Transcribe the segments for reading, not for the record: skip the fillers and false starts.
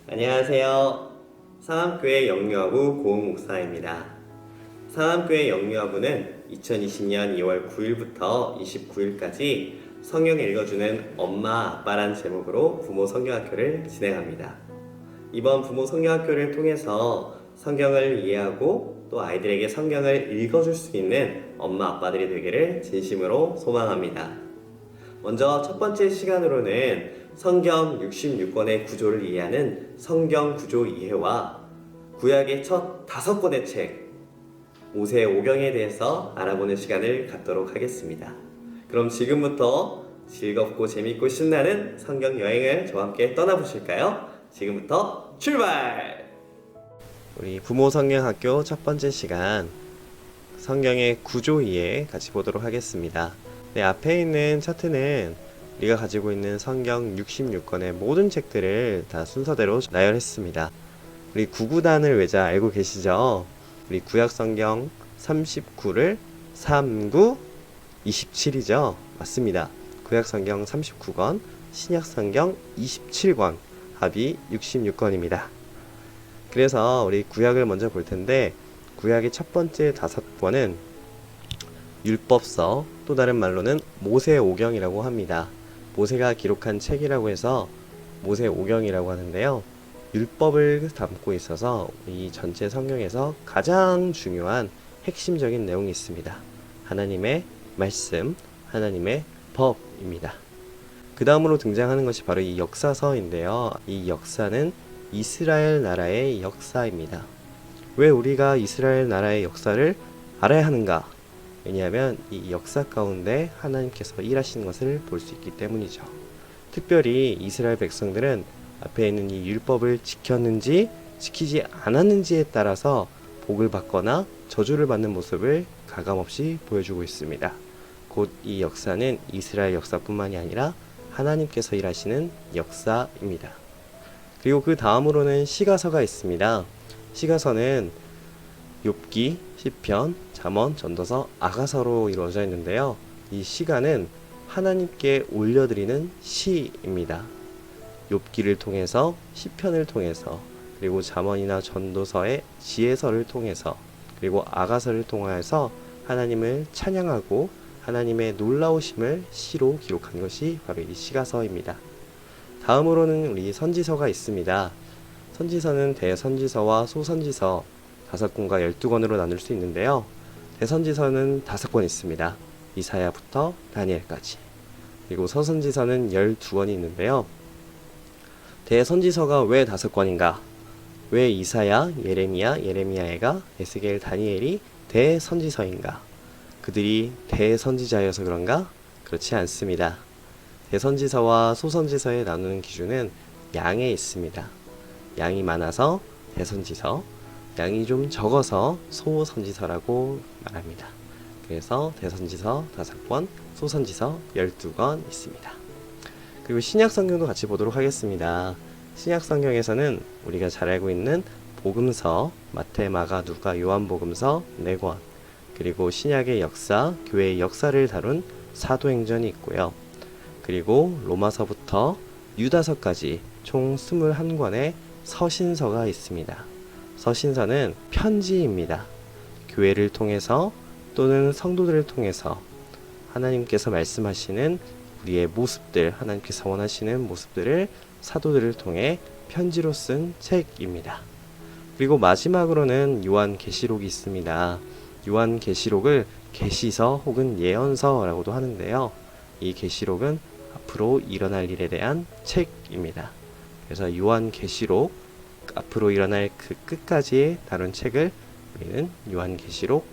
안녕하세요. 상암교회 영유아부 고은 목사입니다. 상암교회 영유아부는 2020년 2월 9일부터 29일까지 성경 읽어주는 엄마 아빠란 제목으로 부모 성경학교를 진행합니다. 이번 부모 성경학교를 통해서 성경을 이해하고 또 아이들에게 성경을 읽어줄 수 있는 엄마 아빠들이 되기를 진심으로 소망합니다. 먼저 첫 번째 시간으로는 성경 66권의 구조를 이해하는 성경 구조 이해와 구약의 첫 5권의 책 모세 오경에 대해서 알아보는 시간을 갖도록 하겠습니다. 그럼 지금부터 즐겁고 재밌고 신나는 성경 여행을 저와 함께 떠나보실까요? 지금부터 출발! 우리 부모 성경학교 첫 번째 시간 성경의 구조 이해 같이 보도록 하겠습니다. 앞에 있는 차트는 우리가 가지고 있는 성경 66권의 모든 책들을 다 순서대로 나열했습니다. 우리 구구단을 외자 알고 계시죠? 우리 구약 성경 39를 39, 27이죠? 맞습니다. 구약 성경 39권, 신약 성경 27권, 합이 66권입니다. 그래서 우리 구약을 먼저 볼 텐데, 구약의 첫 번째 5권은 율법서, 또 다른 말로는 모세오경이라고 합니다. 모세가 기록한 책이라고 해서 모세오경이라고 하는데요. 율법을 담고 있어서 이 전체 성경에서 가장 중요한 핵심적인 내용이 있습니다. 하나님의 말씀, 하나님의 법입니다. 그 다음으로 등장하는 것이 바로 이 역사서인데요. 이 역사는 이스라엘 나라의 역사입니다. 왜 우리가 이스라엘 나라의 역사를 알아야 하는가? 왜냐하면 이 역사 가운데 하나님께서 일하시는 것을 볼 수 있기 때문이죠. 특별히 이스라엘 백성들은 앞에 있는 이 율법을 지켰는지 지키지 않았는지에 따라서 복을 받거나 저주를 받는 모습을 가감없이 보여주고 있습니다. 곧 이 역사는 이스라엘 역사뿐만이 아니라 하나님께서 일하시는 역사입니다. 그리고 그 다음으로는 시가서가 있습니다. 시가서는 욥기, 시편, 잠언, 전도서, 아가서로 이루어져 있는데요. 이 시가는 하나님께 올려드리는 시입니다. 욥기를 통해서, 시편을 통해서, 그리고 잠언이나 전도서의 지혜서를 통해서, 그리고 아가서를 통하여서 하나님을 찬양하고 하나님의 놀라우심을 시로 기록한 것이 바로 이 시가서입니다. 다음으로는 우리 선지서가 있습니다. 선지서는 대선지서와 소선지서 5권과 12권으로 나눌 수 있는데요. 대선지서는 5권 있습니다. 이사야부터 다니엘까지. 그리고 서선지서는 12권이 있는데요. 대선지서가 왜 5권인가? 왜 이사야, 예레미야가, 에스겔, 다니엘이 대선지서인가? 그들이 대선지자여서 그런가? 그렇지 않습니다. 대선지서와 소선지서에 나누는 기준은 양에 있습니다. 양이 많아서 대선지서, 양이 좀 적어서 소선지서라고 말합니다. 그래서 대선지서 5권, 소선지서 12권 있습니다. 그리고 신약성경도 같이 보도록 하겠습니다. 신약성경에서는 우리가 잘 알고 있는 복음서, 마태, 마가, 누가, 요한복음서 4권, 그리고 신약의 역사, 교회의 역사를 다룬 사도행전이 있고요. 그리고 로마서부터 유다서까지 총 21권의 서신서가 있습니다. 서신서는 편지입니다. 교회를 통해서 또는 성도들을 통해서 하나님께서 말씀하시는 우리의 모습들, 하나님께서 원하시는 모습들을 사도들을 통해 편지로 쓴 책입니다. 그리고 마지막으로는 요한계시록이 있습니다. 요한계시록을 계시서 혹은 예언서라고도 하는데요. 이 계시록은 앞으로 일어날 일에 대한 책입니다. 그래서 요한계시록, 앞으로 일어날 그 끝까지 다룬 책을 우리는 요한계시록,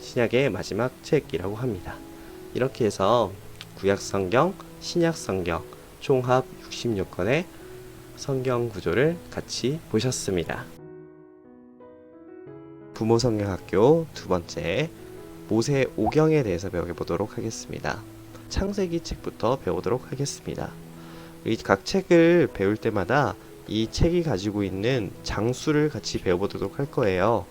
신약의 마지막 책이라고 합니다. 이렇게 해서 구약성경, 신약성경 총합 66권의 성경 구조를 같이 보셨습니다. 부모성경학교 두 번째, 모세오경에 대해서 배워보도록 하겠습니다. 창세기 책부터 배우도록 하겠습니다. 우리 각 책을 배울 때마다 이 책이 가지고 있는 장수를 같이 배워보도록 할 거예요.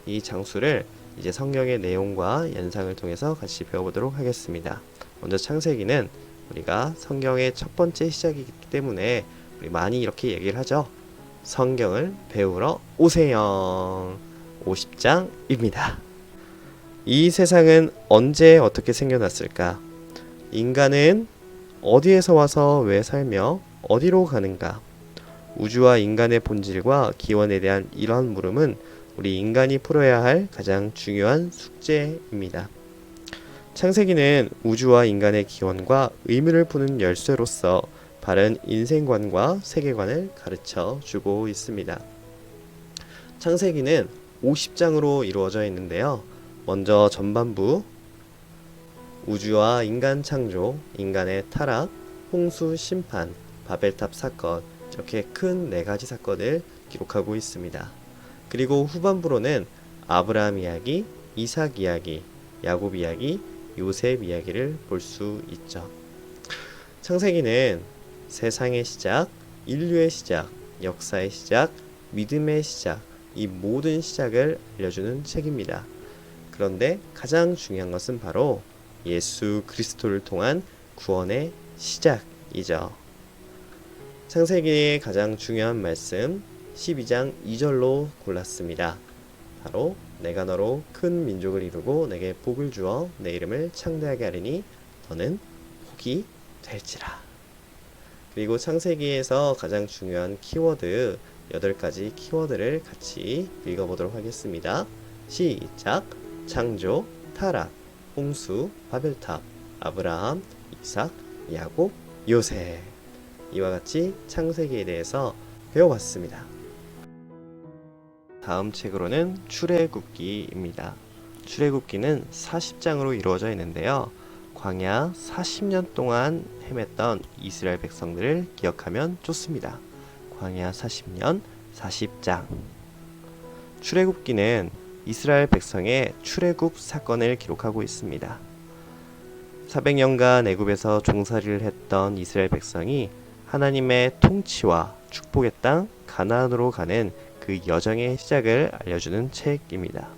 이 장수를 이제 성경의 내용과 연상을 통해서 같이 배워보도록 하겠습니다. 먼저 창세기는 우리가 성경의 첫 번째 시작이기 때문에 우리 많이 이렇게 얘기를 하죠. 성경을 배우러 오세요. 50장입니다. 이 세상은 언제 어떻게 생겨났을까? 인간은 어디에서 와서 왜 살며 어디로 가는가? 우주와 인간의 본질과 기원에 대한 이러한 물음은 우리 인간이 풀어야 할 가장 중요한 숙제입니다. 창세기는 우주와 인간의 기원과 의미를 푸는 열쇠로서 바른 인생관과 세계관을 가르쳐 주고 있습니다. 창세기는 50장으로 이루어져 있는데요. 먼저 전반부, 우주와 인간 창조, 인간의 타락, 홍수 심판, 바벨탑 사건, 이렇게 큰 4가지 사건을 기록하고 있습니다. 그리고 후반부로는 아브라함 이야기, 이삭 이야기, 야곱 이야기, 요셉 이야기를 볼 수 있죠. 창세기는 세상의 시작, 인류의 시작, 역사의 시작, 믿음의 시작, 이 모든 시작을 알려주는 책입니다. 그런데 가장 중요한 것은 바로 예수 그리스도를 통한 구원의 시작이죠. 창세기의 가장 중요한 말씀 12장 2절로 골랐습니다. 바로 내가 너로 큰 민족을 이루고 내게 복을 주어 내 이름을 창대하게 하리니 너는 복이 될지라. 그리고 창세기에서 가장 중요한 키워드 8가지 키워드를 같이 읽어보도록 하겠습니다. 시작! 창조, 타락, 홍수, 바벨탑, 아브라함, 이삭, 야곱, 요셉. 이와 같이 창세기에 대해서 배워봤습니다. 다음 책으로는 출애굽기입니다. 출애굽기는 40장으로 이루어져 있는데요. 광야 40년 동안 헤맸던 이스라엘 백성들을 기억하면 좋습니다. 광야 40년 40장. 출애굽기는 이스라엘 백성의 출애굽 사건을 기록하고 있습니다. 400년간 애굽에서 종살이를 했던 이스라엘 백성이 하나님의 통치와 축복의 땅 가나안으로 가는 그 여정의 시작을 알려주는 책입니다.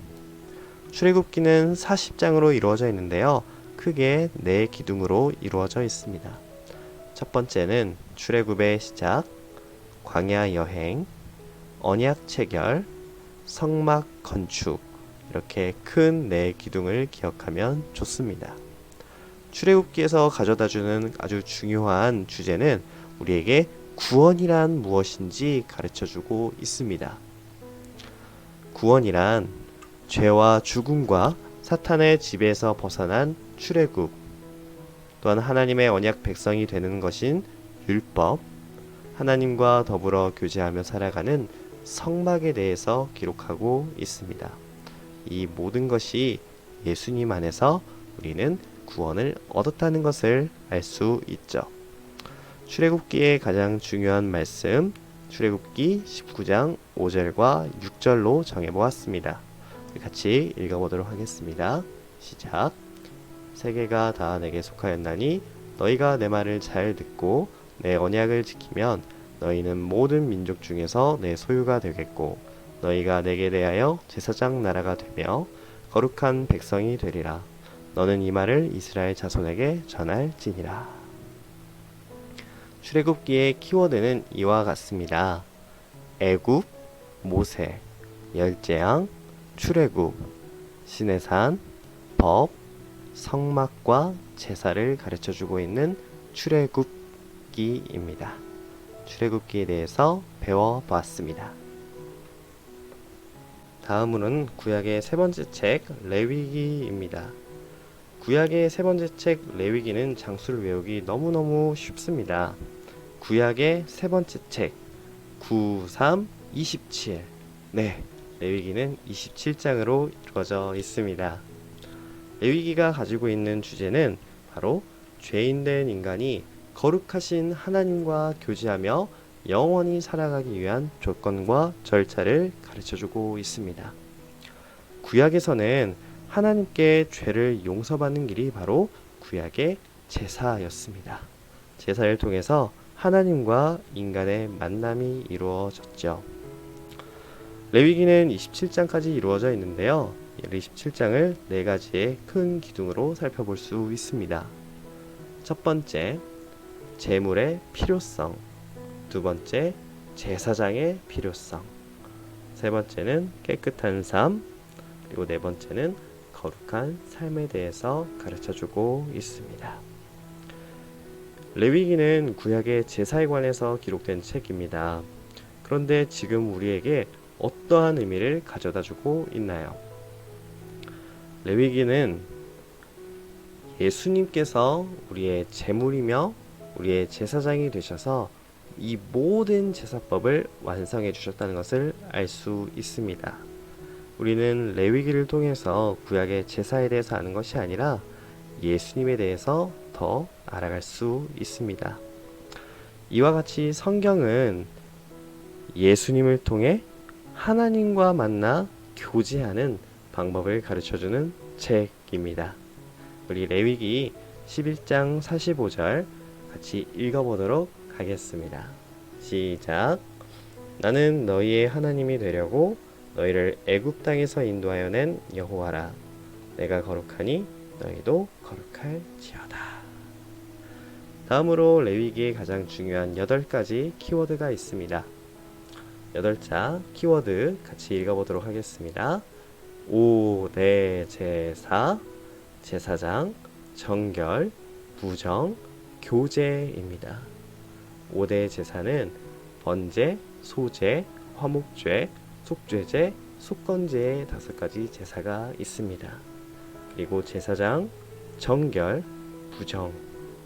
출애굽기는 40장으로 이루어져 있는데요. 크게 4기둥으로 이루어져 있습니다. 첫 번째는 출애굽의 시작, 광야 여행, 언약 체결, 성막 건축, 이렇게 큰 4기둥을 기억하면 좋습니다. 출애굽기에서 가져다주는 아주 중요한 주제는 우리에게 구원이란 무엇인지 가르쳐주고 있습니다. 구원이란 죄와 죽음과 사탄의 지배에서 벗어난 출애굽, 또한 하나님의 언약 백성이 되는 것인 율법, 하나님과 더불어 교제하며 살아가는 성막에 대해서 기록하고 있습니다. 이 모든 것이 예수님 안에서 우리는 구원을 얻었다는 것을 알 수 있죠. 출애굽기의 가장 중요한 말씀, 출애굽기 19장 5절과 6절로 정해보았습니다. 같이 읽어보도록 하겠습니다. 시작. 세계가 다 내게 속하였나니 너희가 내 말을 잘 듣고 내 언약을 지키면 너희는 모든 민족 중에서 내 소유가 되겠고 너희가 내게 대하여 제사장 나라가 되며 거룩한 백성이 되리라. 너는 이 말을 이스라엘 자손에게 전할지니라. 출애굽기의 키워드는 이와 같습니다. 애굽, 모세, 열재앙, 출애굽, 시내산, 법, 성막과 제사를 가르쳐주고 있는 출애굽기입니다. 출애굽기에 대해서 배워봤습니다. 다음으로는 구약의 세 번째 책 레위기입니다. 구약의 세 번째 책 레위기는 장수를 외우기 너무너무 쉽습니다. 구약의 세 번째 책 9, 3, 27. 네, 레위기는 27장으로 이루어져 있습니다. 레위기가 가지고 있는 주제는 바로 죄인된 인간이 거룩하신 하나님과 교제하며 영원히 살아가기 위한 조건과 절차를 가르쳐주고 있습니다. 구약에서는 하나님께 죄를 용서받는 길이 바로 구약의 제사였습니다. 제사를 통해서 하나님과 인간의 만남이 이루어졌죠. 레위기는 27장까지 이루어져 있는데요. 27장을 4가지의 큰 기둥으로 살펴볼 수 있습니다. 첫 번째, 제물의 필요성. 두 번째, 제사장의 필요성, 세 번째는 깨끗한 삶, 그리고 네 번째는 거룩한 삶에 대해서 가르쳐주고 있습니다. 레위기는 구약의 제사에 관해서 기록된 책입니다. 그런데 지금 우리에게 어떠한 의미를 가져다주고 있나요? 레위기는 예수님께서 우리의 제물이며 우리의 제사장이 되셔서 이 모든 제사법을 완성해 주셨다는 것을 알 수 있습니다. 우리는 레위기를 통해서 구약의 제사에 대해서 아는 것이 아니라 예수님에 대해서 더 알아갈 수 있습니다. 이와 같이 성경은 예수님을 통해 하나님과 만나 교제하는 방법을 가르쳐주는 책입니다. 우리 레위기 11장 45절 같이 읽어보도록 하겠습니다. 시작. 나는 너희의 하나님이 되려고 너희를 애굽 땅에서 인도하여 낸 여호와라. 내가 거룩하니 너희도 거룩할지어다. 다음으로 레위기의 가장 중요한 8가지 키워드가 있습니다. 8자 키워드 같이 읽어보도록 하겠습니다. 5대 제사, 제사장, 정결, 부정, 교제입니다. 5대 제사는 번제, 소제, 화목제, 속죄제, 속건제의 5가지 제사가 있습니다. 그리고 제사장, 정결, 부정,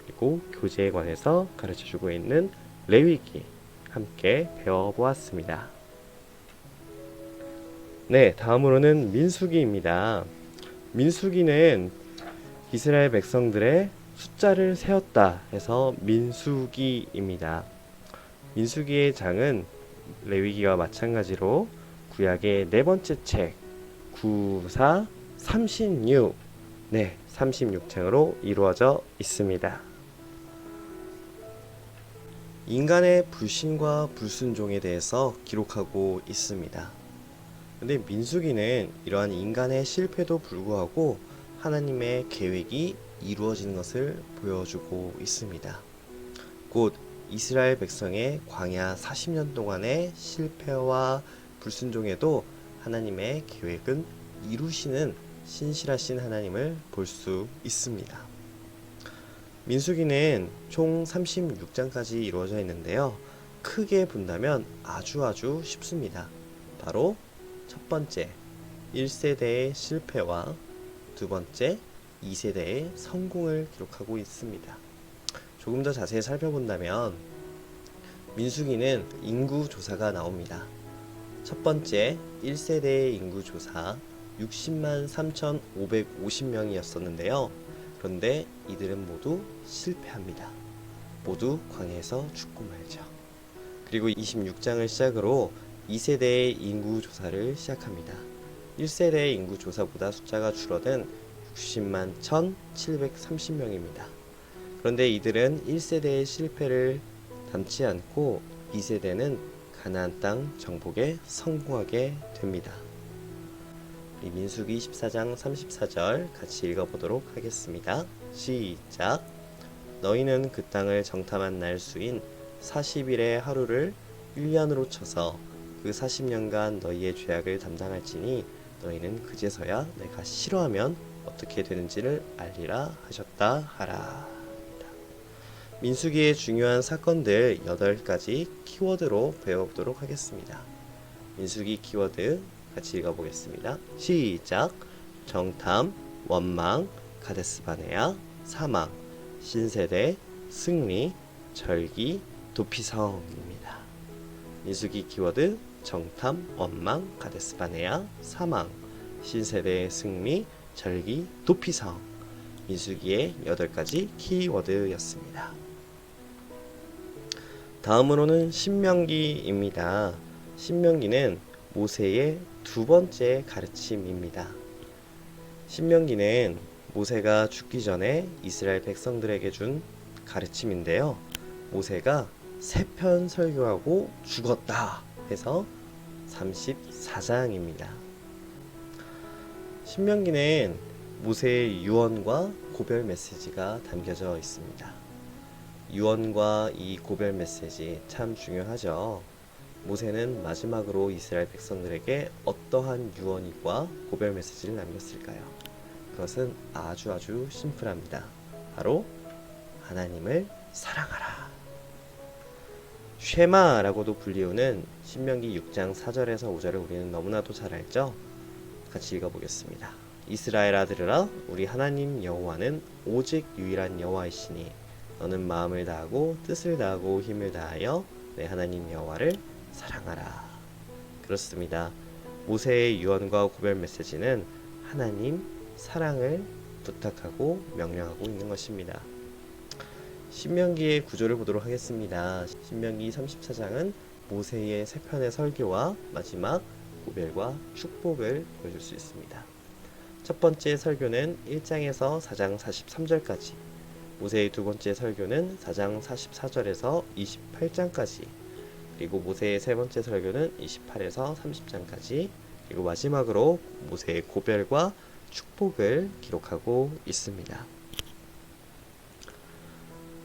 그리고 교제에 관해서 가르쳐주고 있는 레위기 함께 배워보았습니다. 네, 다음으로는 민수기입니다. 민수기는 이스라엘 백성들의 숫자를 세었다 해서 민수기입니다. 민수기의 장은 레위기와 마찬가지로 구약의 네 번째 책 9, 4, 36 네, 36장으로 이루어져 있습니다. 인간의 불신과 불순종에 대해서 기록하고 있습니다. 근데 민수기는 이러한 인간의 실패도 불구하고 하나님의 계획이 이루어지는 것을 보여주고 있습니다. 곧 이스라엘 백성의 광야 40년 동안의 실패와 불순종에도 하나님의 계획은 이루시는 신실하신 하나님을 볼 수 있습니다. 민수기는 총 36장까지 이루어져 있는데요. 크게 본다면 아주 쉽습니다. 바로 첫 번째, 1세대의 실패와 두 번째, 2세대의 성공을 기록하고 있습니다. 조금 더 자세히 살펴본다면 민수기는 인구 조사가 나옵니다. 첫 번째, 1세대의 인구 조사 60만 3,550명이었었는데요. 그런데 이들은 모두 실패합니다. 모두 광야에서 죽고 말죠. 그리고 26장을 시작으로 2세대의 인구 조사를 시작합니다. 1세대의 인구 조사보다 숫자가 줄어든 60만 1,730명입니다. 그런데 이들은 1세대의 실패를 담지 않고 2세대는 가나안 땅 정복에 성공하게 됩니다. 우리 민수기 14장 34절 같이 읽어보도록 하겠습니다. 시작. 너희는 그 땅을 정탐한 날 수인 40일의 하루를 1년으로 쳐서 그 40년간 너희의 죄악을 담당할지니 너희는 그제서야 내가 싫어하면 어떻게 되는지를 알리라 하셨다 하라. 민수기의 중요한 사건들 8가지 키워드로 배워보도록 하겠습니다. 민수기 키워드 같이 읽어보겠습니다. 시작. 정탐, 원망, 가데스바네아, 사망, 신세대, 승리, 절기, 도피성입니다. 민수기 키워드 정탐, 원망, 가데스바네아, 사망, 신세대의 승리, 절기, 도피성. 민수기의 8가지 키워드였습니다. 다음으로는 신명기입니다. 신명기는 모세의 두 번째 가르침입니다. 신명기는 모세가 죽기 전에 이스라엘 백성들에게 준 가르침인데요. 모세가 3편 설교하고 죽었다 해서 34장입니다. 신명기는 모세의 유언과 고별 메시지가 담겨져 있습니다. 유언과 이 고별 메시지 참 중요하죠. 모세는 마지막으로 이스라엘 백성들에게 어떠한 유언과 고별 메시지를 남겼을까요? 그것은 아주 심플합니다. 바로 하나님을 사랑하라. 쉐마라고도 불리우는 신명기 6장 4절에서 5절을 우리는 너무나도 잘 알죠? 같이 읽어보겠습니다. 이스라엘아 들으라, 우리 하나님 여호와는 오직 유일한 여호와이시니 너는 마음을 다하고 뜻을 다하고 힘을 다하여 내 하나님 여호와를 사랑하라. 그렇습니다. 모세의 유언과 고별 메시지는 하나님 사랑을 부탁하고 명령하고 있는 것입니다. 신명기의 구조를 보도록 하겠습니다. 신명기 34장은 모세의 세 편의 설교와 마지막 고별과 축복을 보여줄 수 있습니다. 첫 번째 설교는 1장에서 4장 43절까지, 모세의 두 번째 설교는 4장 44절에서 28장까지, 그리고 모세의 세 번째 설교는 28에서 30장까지, 그리고 마지막으로 모세의 고별과 축복을 기록하고 있습니다.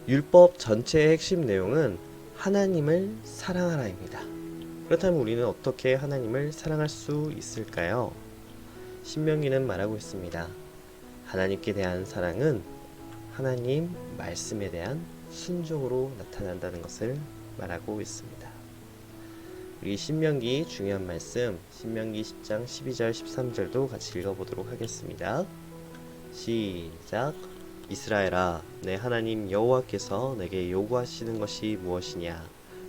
율법 전체의 핵심 내용은 하나님을 사랑하라입니다. 그렇다면 우리는 어떻게 하나님을 사랑할 수 있을까요? 신명기는 말하고 있습니다. 하나님께 대한 사랑은 하나님 말씀에 대한 순종으로 나타난다는 것을 말하고 있습니다. 우리 신명기 중요한 말씀, 신명기 10장 12절 13절도 같이 읽어보도록 하겠습니다. 시작. 이스라엘아, 내 하나님 여호와께서 내게 요구하시는 것이 무엇이냐?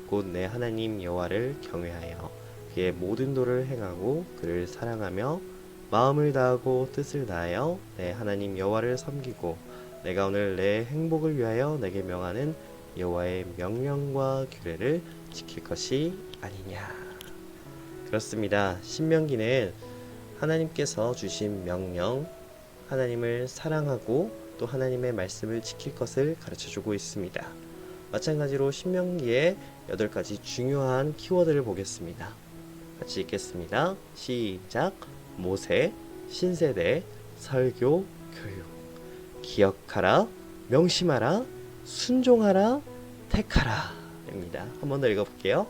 곧 내 하나님 여호와를 경외하여 그의 모든 도를 행하고 그를 사랑하며 마음을 다하고 뜻을 다하여 내 하나님 여호와를 섬기고 내가 오늘 내 행복을 위하여 내게 명하는 여호와의 명령과 규례를 지킬 것이 아니냐. 그렇습니다. 신명기는 하나님께서 주신 명령, 하나님을 사랑하고 또 하나님의 말씀을 지킬 것을 가르쳐주고 있습니다. 마찬가지로 신명기의 8가지 중요한 키워드를 보겠습니다. 같이 읽겠습니다. 시작. 모세, 신세대, 설교, 교육. 기억하라, 명심하라, 순종하라, 택하라 입니다. 한 번 더 읽어볼게요.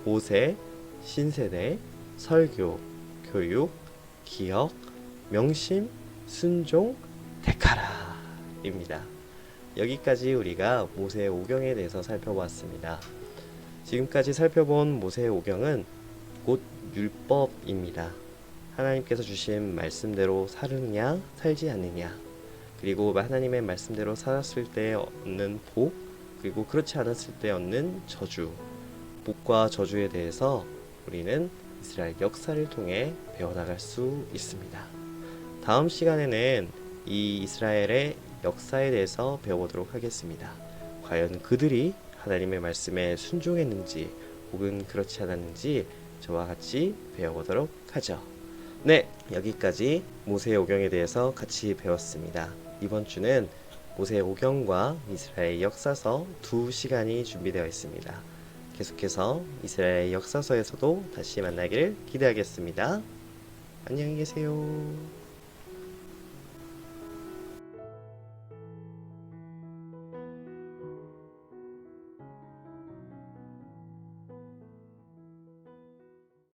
모세, 신세대, 설교, 교육, 기억, 명심, 순종, 택하라 입니다. 여기까지 우리가 모세의 오경에 대해서 살펴보았습니다. 지금까지 살펴본 모세의 오경은 곧 율법입니다. 하나님께서 주신 말씀대로 살느냐 살지 않느냐, 그리고 하나님의 말씀대로 살았을 때 얻는 복, 그리고 그렇지 않았을 때 얻는 저주, 복과 저주에 대해서 우리는 이스라엘 역사를 통해 배워나갈 수 있습니다. 다음 시간에는 이 이스라엘의 역사에 대해서 배워보도록 하겠습니다. 과연 그들이 하나님의 말씀에 순종했는지 혹은 그렇지 않았는지 저와 같이 배워보도록 하죠. 네, 여기까지 모세의 오경에 대해서 같이 배웠습니다. 이번 주는 모세의 오경과 이스라엘 역사서 2시간이 준비되어 있습니다. 계속해서 이스라엘 역사서에서도 다시 만나기를 기대하겠습니다. 안녕히 계세요.